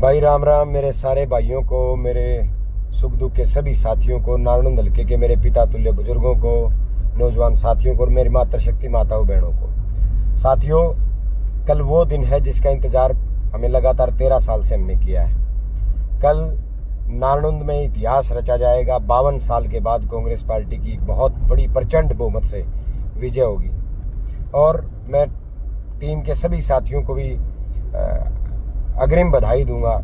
भाई राम राम मेरे सारे भाइयों को, मेरे सुख दुख के सभी साथियों को, नारायण हल्के के मेरे पिता तुल्य बुजुर्गों को, नौजवान साथियों को और मेरी मातृशक्ति माताओं बहनों को। साथियों, कल वो दिन है जिसका इंतज़ार हमें लगातार 13 साल से हमने किया है। कल नारायण में इतिहास रचा जाएगा। 52 साल के बाद कांग्रेस पार्टी की एक बहुत बड़ी प्रचंड बहुमत से विजय होगी और मैं टीम के सभी साथियों को भी अग्रिम बधाई दूंगा,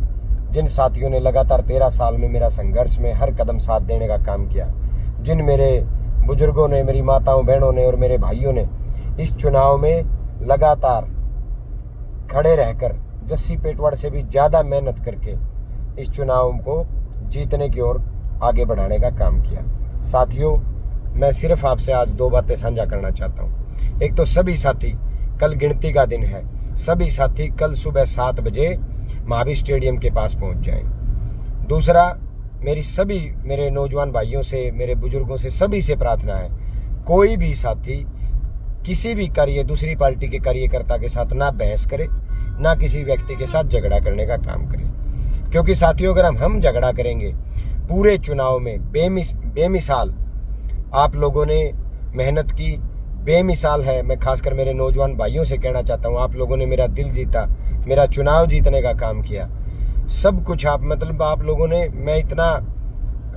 जिन साथियों ने लगातार 13 साल में मेरा संघर्ष में हर कदम साथ देने का काम किया, जिन मेरे बुजुर्गों ने, मेरी माताओं बहनों ने और मेरे भाइयों ने इस चुनाव में लगातार खड़े रहकर जस्सी पेटवाड़ से भी ज़्यादा मेहनत करके इस चुनाव को जीतने की ओर आगे बढ़ाने का काम किया। साथियों, मैं सिर्फ आपसे आज 2 बातें साझा करना चाहता हूँ। एक तो सभी साथी, कल गिनती का दिन है, सभी साथी कल सुबह 7 बजे महावीर स्टेडियम के पास पहुंच जाएं। दूसरा, मेरे नौजवान भाइयों से, मेरे बुजुर्गों से, सभी से प्रार्थना है, कोई भी साथी किसी भी दूसरी पार्टी के कार्यकर्ता के साथ ना बहस करे, ना किसी व्यक्ति के साथ झगड़ा करने का काम करे। क्योंकि साथियों, अगर हम झगड़ा करेंगे पूरे चुनाव में बेमिसाल आप लोगों ने मेहनत की, बेमिसाल है। मैं खासकर मेरे नौजवान भाइयों से कहना चाहता हूँ, आप लोगों ने मेरा दिल जीता, मेरा चुनाव जीतने का काम किया, सब कुछ आप लोगों ने, मैं इतना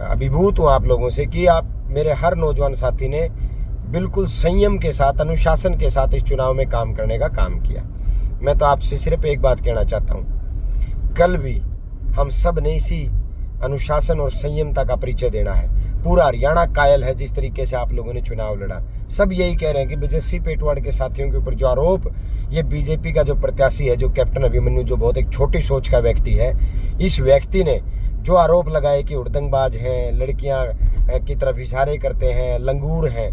अभिभूत हूँ आप लोगों से कि आप मेरे हर नौजवान साथी ने बिल्कुल संयम के साथ, अनुशासन के साथ इस चुनाव में काम करने का काम किया। मैं तो आपसे सिर्फ एक बात कहना चाहता हूँ, कल भी हम सब ने इसी अनुशासन और संयमता का परिचय देना है। पूरा हरियाणा कायल है जिस तरीके से आप लोगों ने चुनाव लड़ा। सब यही कह रहे हैं कि जस्सी पेटवाड़ के साथियों के ऊपर जो आरोप, ये बीजेपी का जो प्रत्याशी है, जो कैप्टन अभिमन्यु, जो बहुत एक छोटी सोच का व्यक्ति है, इस व्यक्ति ने जो आरोप लगाए कि उड़दंगबाज हैं, लड़कियां की तरफ इशारे करते हैं, लंगूर हैं,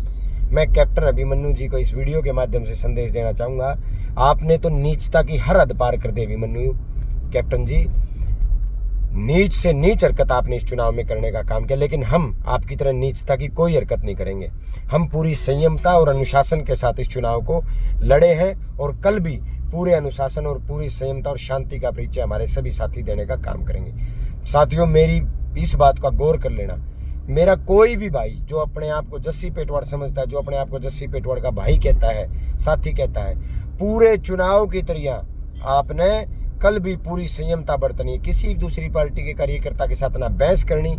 मैं कैप्टन अभिमन्यु जी को इस वीडियो के माध्यम से संदेश देना चाहूँगा, आपने तो नीचता की हर हद पार कर दी अभिमन्यु। कैप्टन जी, नीच से नीच हरकत आपने इस चुनाव में करने का काम किया, लेकिन हम आपकी तरह नीचता की कोई हरकत नहीं करेंगे। हम पूरी संयमता और अनुशासन के साथ इस चुनाव को लड़े हैं और कल भी पूरे अनुशासन और पूरी संयमता और शांति का परिचय हमारे सभी साथी देने का काम करेंगे। साथियों, मेरी इस बात का गौर कर लेना, मेरा कोई भी भाई जो अपने आप को जस्सी पेटवाड़ समझता है, जो अपने आप को जस्सी पेटवाड़ का भाई कहता है, साथी कहता है, पूरे चुनाव की तरह आपने कल भी पूरी संयमता बरतनी है। किसी दूसरी पार्टी के कार्यकर्ता के साथ ना बहस करनी,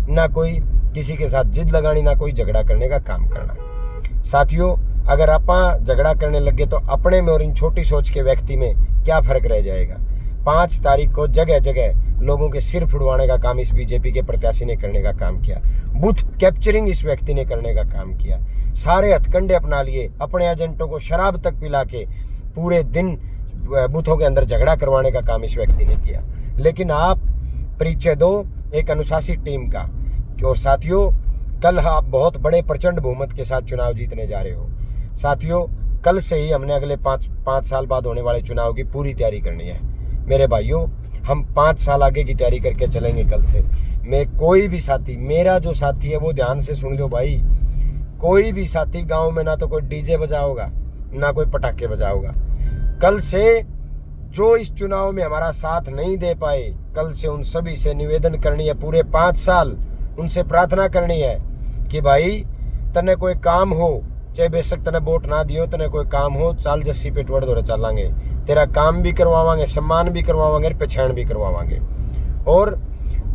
ना कोई किसी के साथ जिद लगानी, ना कोई झगड़ा करने का काम करना। साथियों, अगर आप झगड़ा करने लगे तो अपने में और इन छोटी सोच के व्यक्ति में क्या फर्क रह जाएगा। 5 तारीख को जगह जगह लोगों के सिर फुड़वाने का काम इस बीजेपी के प्रत्याशी ने करने का काम किया। बूथ कैप्चरिंग इस व्यक्ति ने करने का काम किया। सारे हथकंडे अपना लिए, अपने एजेंटों को शराब तक पिला के पूरे दिन बूथों के अंदर झगड़ा करवाने का काम इस व्यक्ति ने किया। लेकिन आप परिचय दो एक अनुशासित टीम का। और साथियों, कल आप बहुत बड़े प्रचंड बहुमत के साथ चुनाव जीतने जा रहे हो। साथियों, कल से ही हमने अगले 5 साल बाद होने वाले चुनाव की पूरी तैयारी करनी है। मेरे भाइयों, हम 5 साल आगे की तैयारी करके चलेंगे कल से। मैं कोई भी साथी, मेरा जो साथी है वो ध्यान से सुन लो भाई, कोई भी साथी गाँव में ना तो कोई डीजे बजाओगा, ना कोई पटाखे बजाओगा। कल से जो इस चुनाव में हमारा साथ नहीं दे पाए, कल से उन सभी से निवेदन करनी है, पूरे 5 साल उनसे प्रार्थना करनी है कि भाई तने कोई काम हो, चाहे बेशक तने वोट ना दियो, तने कोई काम हो, चाल जस्सी पेटवाड़ दौरे चलांगे, तेरा काम भी करवावांगे, सम्मान भी करवावांगे, पहचान भी करवावांगे। और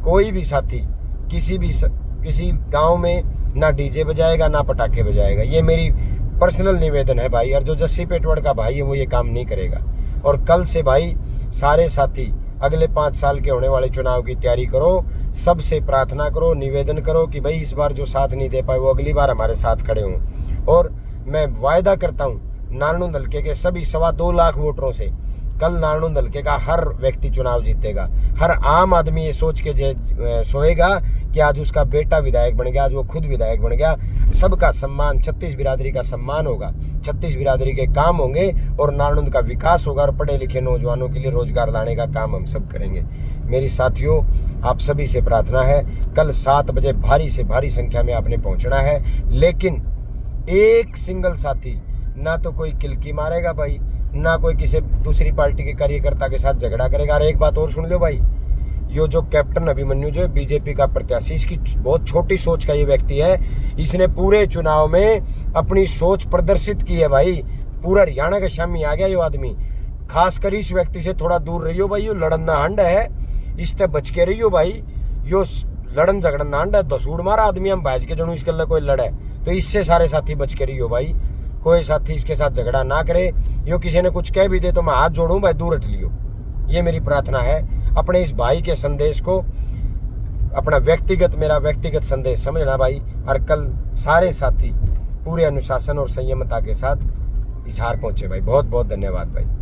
कोई भी साथी किसी गाँव में ना डीजे बजाएगा, ना पटाखे बजाएगा। ये मेरी पर्सनल निवेदन है भाई। और जो जस्सी पेटवाड़ का भाई है वो ये काम नहीं करेगा। और कल से भाई सारे साथी अगले 5 साल के होने वाले चुनाव की तैयारी करो, सबसे प्रार्थना करो, निवेदन करो कि भाई इस बार जो साथ नहीं दे पाए वो अगली बार हमारे साथ खड़े हों। और मैं वायदा करता हूँ नारायण हल्के के सभी 2.25 लाख वोटरों से, कल नारायण हल्के का हर व्यक्ति चुनाव जीतेगा। हर आम आदमी ये सोच के सोएगा कि आज उसका बेटा विधायक बन गया, आज वो खुद विधायक बन गया। सबका सम्मान, 36 बिरादरी का सम्मान होगा, 36 बिरादरी के काम होंगे और नारायण का विकास होगा और पढ़े लिखे नौजवानों के लिए रोजगार लाने का काम हम सब करेंगे। मेरी साथियों, आप सभी से प्रार्थना है, कल 7 बजे भारी से भारी संख्या में आपने पहुंचना है। लेकिन एक सिंगल साथी ना तो कोई किल्की मारेगा भाई, ना कोई किसी दूसरी पार्टी के कार्यकर्ता के साथ झगड़ा करेगा। और एक बात और सुन लो भाई, यो जो कैप्टन अभिमन्यु जो है बीजेपी का प्रत्याशी, इसकी बहुत छोटी सोच का ये व्यक्ति है। इसने पूरे चुनाव में अपनी सोच प्रदर्शित की है भाई। पूरा हरियाणा का शामी आ गया यो आदमी। खासकर इस व्यक्ति से थोड़ा दूर रहियो भाई, यो लड़न हंड है, इससे बच के रहियो भाई। यो लड़न झगड़न हंड है, दसूड़ मारा आदमी हम भाज के जनू इसके लिए कोई लड़े, तो इससे सारे साथी बच के रहियो भाई। कोई साथी इसके साथ झगड़ा ना करे। यो किसी ने कुछ कह भी दे तो मैं हाथ जोड़ूं भाई, दूर हट लियो। ये मेरी प्रार्थना है। अपने इस भाई के संदेश को अपना मेरा व्यक्तिगत संदेश समझना भाई। और कल सारे साथी पूरे अनुशासन और संयमता के साथ इस हार पहुंचे भाई। बहुत बहुत धन्यवाद भाई।